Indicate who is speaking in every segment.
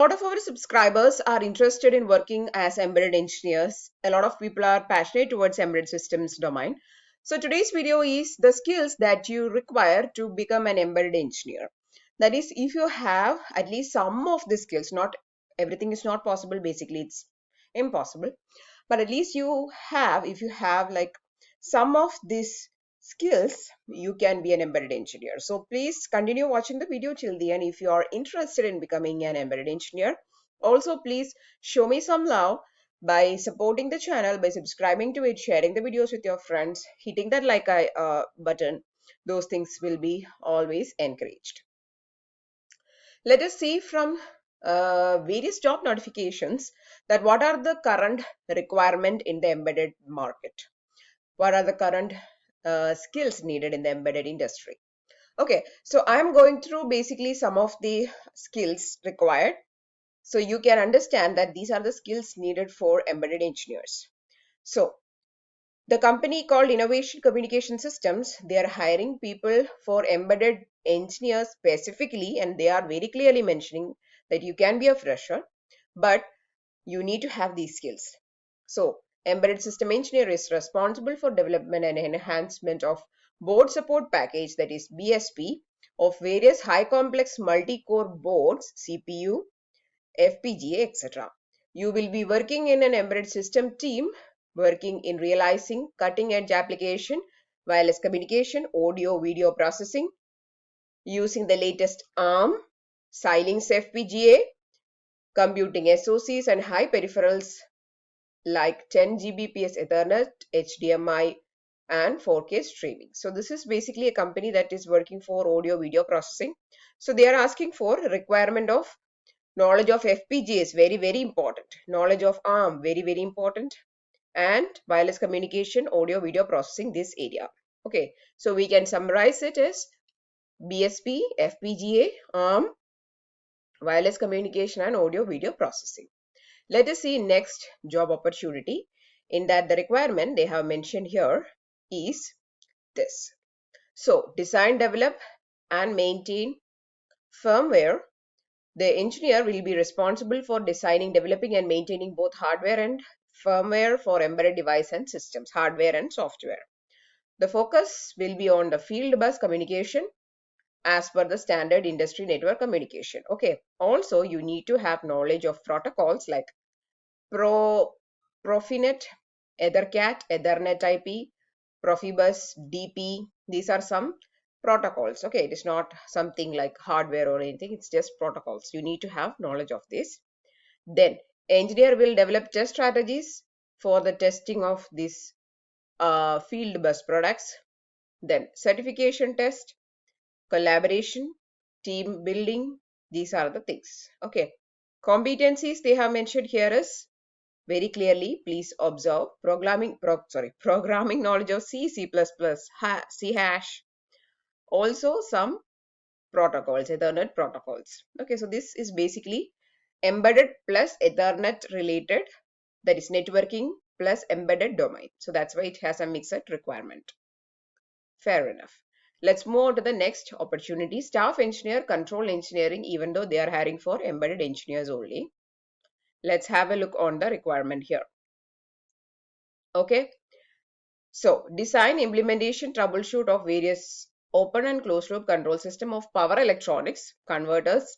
Speaker 1: A lot of our subscribers are interested in working as embedded engineers. A lot of people are passionate towards embedded systems domain. So today's video is the skills that you require to become an embedded engineer. That is, if you have at least some of the skills, not everything is not possible, basically it's impossible. But at least if you have like some of these skills, you can be an embedded engineer. So please continue watching the video till the end if you are interested in becoming an embedded engineer. Also, please show me some love by supporting the channel, by subscribing to it, sharing the videos with your friends, hitting that button. Those things will be always encouraged. Let us see from various job notifications that what are the current requirement in the embedded market. What are the current skills needed in the embedded industry? Okay, so I'm going through basically some of the skills required. So you can understand that these are the skills needed for embedded engineers. So the company called Innovation Communication Systems, they are hiring people for embedded engineers specifically, and they are very clearly mentioning that you can be a fresher, but you need to have these skills. So embedded system engineer is responsible for development and enhancement of board support package, that is BSP, of various high complex multi-core boards, CPU, FPGA, etc. You will be working in an embedded system team, working in realizing cutting edge application, wireless communication, audio, video processing, using the latest ARM, Xilinx FPGA, computing SoCs and high peripherals like 10 Gbps Ethernet, HDMI, and 4K streaming. So this is basically a company that is working for audio video processing. So they are asking for requirement of knowledge of FPGAs, very important. Knowledge of ARM, very important. And wireless communication, audio video processing, this area. Okay, so we can summarize it as BSP, FPGA, ARM, wireless communication, and audio video processing. Let us see next job opportunity. In that the requirement they have mentioned here is this. So design, develop and maintain firmware. The engineer will be responsible for designing, developing and maintaining both hardware and firmware for embedded device and systems, hardware and software. The focus will be on the field bus communication as per the standard industry network communication. Okay. Also, you need to have knowledge of protocols like Profinet, EtherCAT, Ethernet IP, Profibus, DP. These are some protocols. Okay, it is not something like hardware or anything. It's just protocols. You need to have knowledge of this. Then, engineer will develop test strategies for the testing of these field bus products. Then, certification test, collaboration, team building. These are the things. Okay, competencies they have mentioned here is very clearly. Please observe programming knowledge of C, C++, C hash. Also some protocols, Ethernet protocols. Okay, so this is basically embedded plus Ethernet related, that is networking plus embedded domain. So that's why it has a mixed requirement. Fair enough. Let's move on to the next opportunity. Staff engineer, control engineering, even though they are hiring for embedded engineers only. Let's have a look on the requirement here. Okay. So design, implementation, troubleshoot of various open and closed loop control system of power electronics, converters,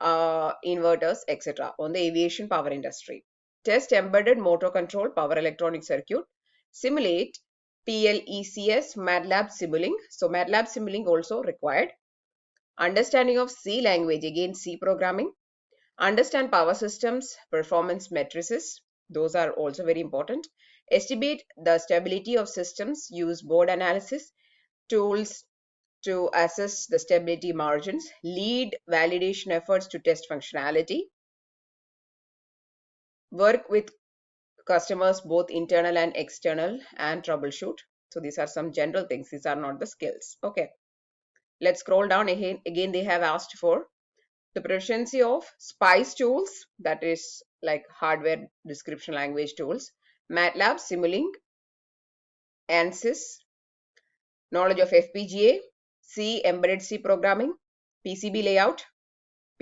Speaker 1: inverters, etc. on the aviation power industry. Test embedded motor control power electronic circuit. Simulate PLECS, MATLAB Simulink. So MATLAB Simulink also required. Understanding of C language, again C programming. Understand power systems, performance matrices. Those are also very important. Estimate the stability of systems. Use board analysis tools to assess the stability margins. Lead validation efforts to test functionality. Work with customers, both internal and external, and troubleshoot. So these are some general things. These are not the skills. Okay. Let's scroll down again. Again, they have asked for the proficiency of SPICE tools, that is like hardware description language tools, MATLAB, Simulink, ANSYS, knowledge of FPGA, C, embedded C programming, PCB layout,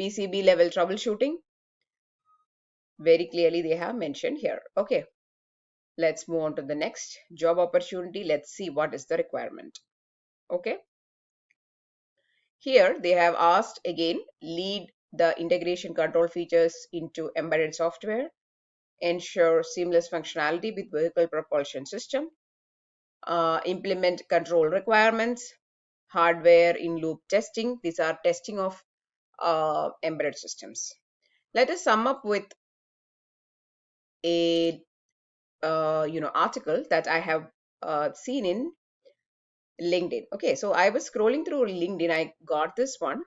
Speaker 1: PCB level troubleshooting, Very clearly they have mentioned here. Okay, let's move on to the next job opportunity. Let's see what is the requirement. Okay, here they have asked again, lead the integration control features into embedded software, ensure seamless functionality with vehicle propulsion system, implement control requirements, hardware in loop testing. These are testing of embedded systems. Let us sum up with a article that I have seen in LinkedIn. Okay, so I was scrolling through LinkedIn. I got this one.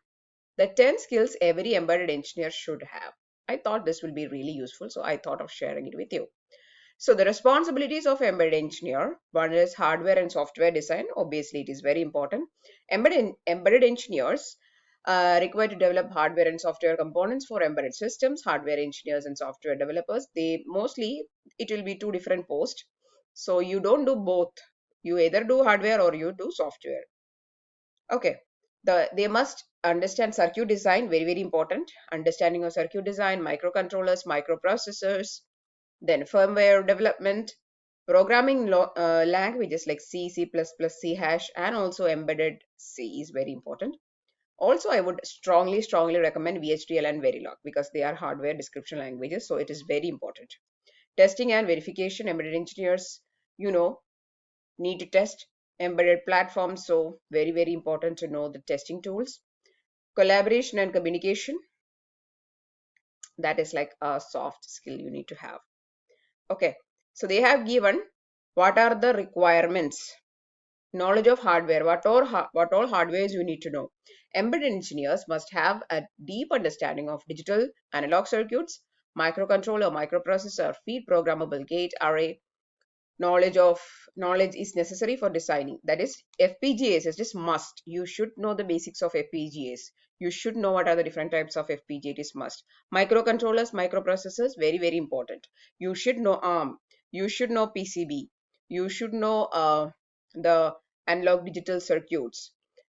Speaker 1: The 10 skills every embedded engineer should have. I thought this will be really useful, so I thought of sharing it with you. So the responsibilities of embedded engineer, one is hardware and software design. Obviously, it is very important. Embedded engineers required to develop hardware and software components for embedded systems. Hardware engineers and software developers, they mostly, it will be two different posts. So you don't do both. You either do hardware or you do software. Okay. They must understand circuit design, very, very important. Understanding of circuit design, microcontrollers, microprocessors, then firmware development, programming languages like C, C++, C hash, and also embedded C is very important. Also, I would strongly recommend VHDL and Verilog because they are hardware description languages, so it is very important. Testing and verification, embedded engineers, you know, need to test embedded platforms, so very, very important to know the testing tools. Collaboration and communication, that is like a soft skill you need to have. Okay, so they have given what are the requirements. Knowledge of hardware, what all hardwares you need to know. Embedded engineers must have a deep understanding of digital analog circuits, microcontroller, microprocessor, feed programmable gate array. Knowledge is necessary for designing. That is, FPGAs is just must. You should know the basics of FPGAs. You should know what are the different types of FPGA. It is must. Microcontrollers, microprocessors, very, very important. You should know ARM. You should know PCB. You should know the analog digital circuits.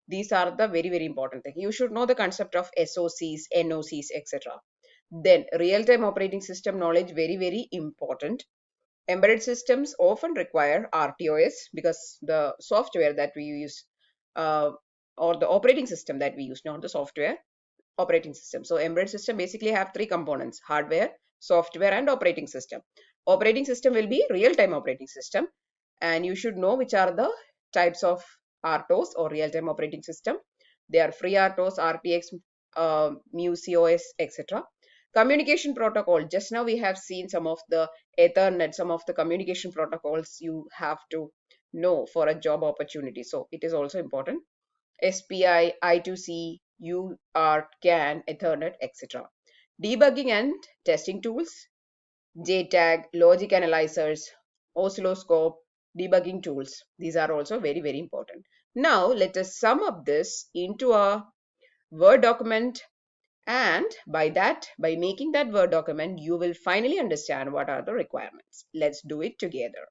Speaker 1: These are the very, very important thing. You should know the concept of SOCs, NOCs, etc. Then real-time operating system knowledge, very, very important. Embedded systems often require RTOS because the software that we use uh, or the operating system that we use, not the software, operating system. So embedded system basically have three components: hardware, software, and operating system. Operating system will be real-time operating system, and you should know which are the types of RTOS or real-time operating system. They are FreeRTOS, RTX, MuCOS, etc. Communication protocol. Just now we have seen some of the Ethernet, some of the communication protocols you have to know for a job opportunity. So it is also important. SPI, I2C, UART, CAN, Ethernet, etc. Debugging and testing tools, JTAG, logic analyzers, oscilloscope, debugging tools. These are also very, very important. Now let us sum up this into a Word document, and by making that Word document, you will finally understand what are the requirements. Let's do it together.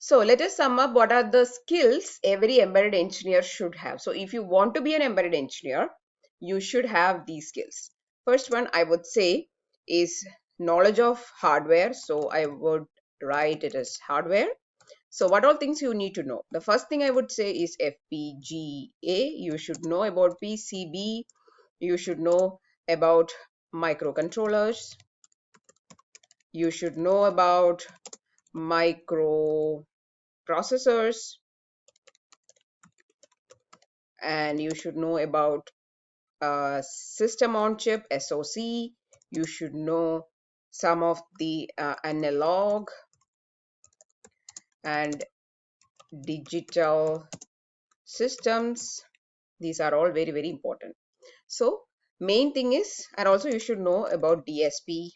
Speaker 1: So let us sum up what are the skills every embedded engineer should have. So if you want to be an embedded engineer, you should have these skills. First one I would say is knowledge of hardware. So I would write it as hardware. So what all things you need to know? The first thing I would say is FPGA. You should know about PCB. You should know about microcontrollers. You should know about microprocessors, and you should know about system on chip, SoC. You should know some of the analog and digital systems. These are all very, very important. So main thing is, and also you should know about DSP,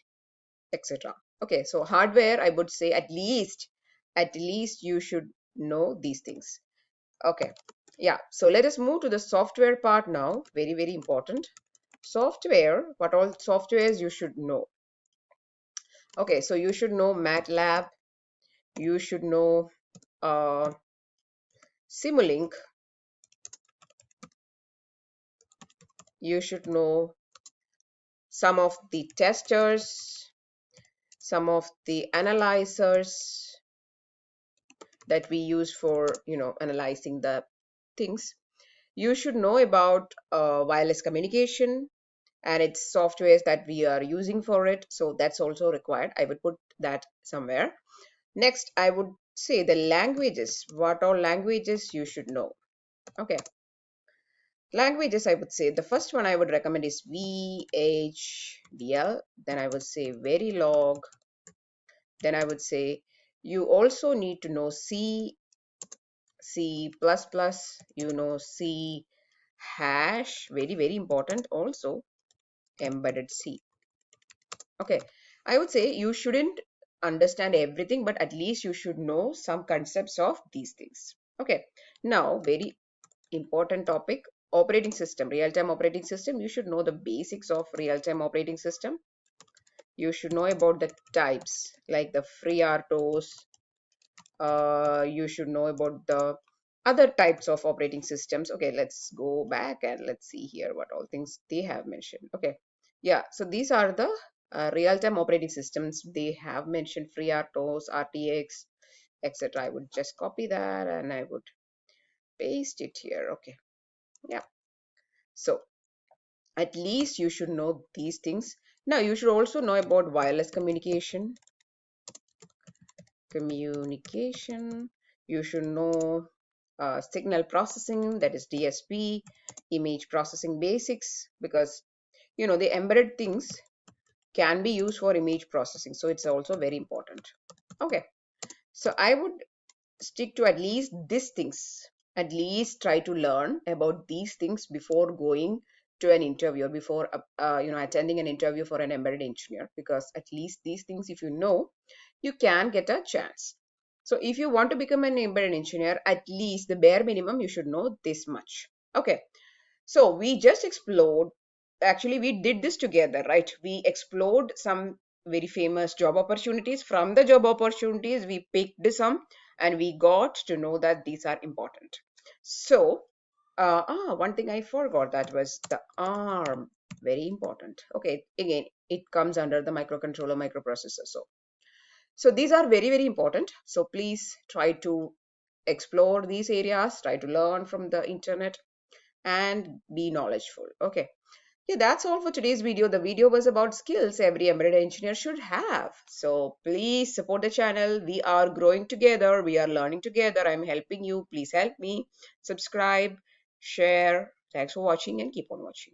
Speaker 1: etc. Okay, so hardware, I would say at least you should know these things. Okay, yeah, so let us move to the software part now. Very, very important. Software, what all softwares you should know. Okay, so you should know MATLAB, you should know Simulink, you should know some of the testers, some of the analyzers that we use for, analyzing the things. You should know about wireless communication and its softwares that we are using for it. So that's also required. I would put that somewhere. Next, I would say the languages. What all languages you should know? Okay. Languages, I would say the first one I would recommend is VHDL. Then I would say Verilog. Then I would say you also need to know C, C++, C hash, very, very important. Also, embedded C. Okay, I would say you shouldn't understand everything, but at least you should know some concepts of these things. Okay, now, very important topic, operating system, real-time operating system. You should know the basics of real-time operating system. You should know about the types like the FreeRTOS. You should know about the other types of operating systems. Okay, let's go back and let's see here what all things they have mentioned. Okay, yeah, so these are the real-time operating systems they have mentioned: FreeRTOS, RTX, etc. I would just copy that and I would paste it here. Okay, yeah, so at least you should know these things. Now you should also know about wireless communication. You should know signal processing, that is DSP, image processing basics, because the embedded things can be used for image processing, so it's also very important. Okay, so I would stick to at least these things. At least try to learn about these things before going to an interview, or before attending an interview for an embedded engineer, because at least these things, if you know, you can get a chance. So if you want to become an embedded engineer, at least the bare minimum you should know this much. Okay, so we just explored, actually we did this together, right? We explored some very famous job opportunities. From the job opportunities, we picked some and we got to know that these are important. So, one thing I forgot, that was the ARM, very important. Okay, again, it comes under the microcontroller microprocessor. So these are very, very important. So please try to explore these areas, try to learn from the internet and be knowledgeful. Okay. Yeah, that's all for today's video. The video was about skills every embedded engineer should have. So please support the channel. We are growing together. We are learning together. I'm helping you. Please help me. Subscribe, share. Thanks for watching and keep on watching.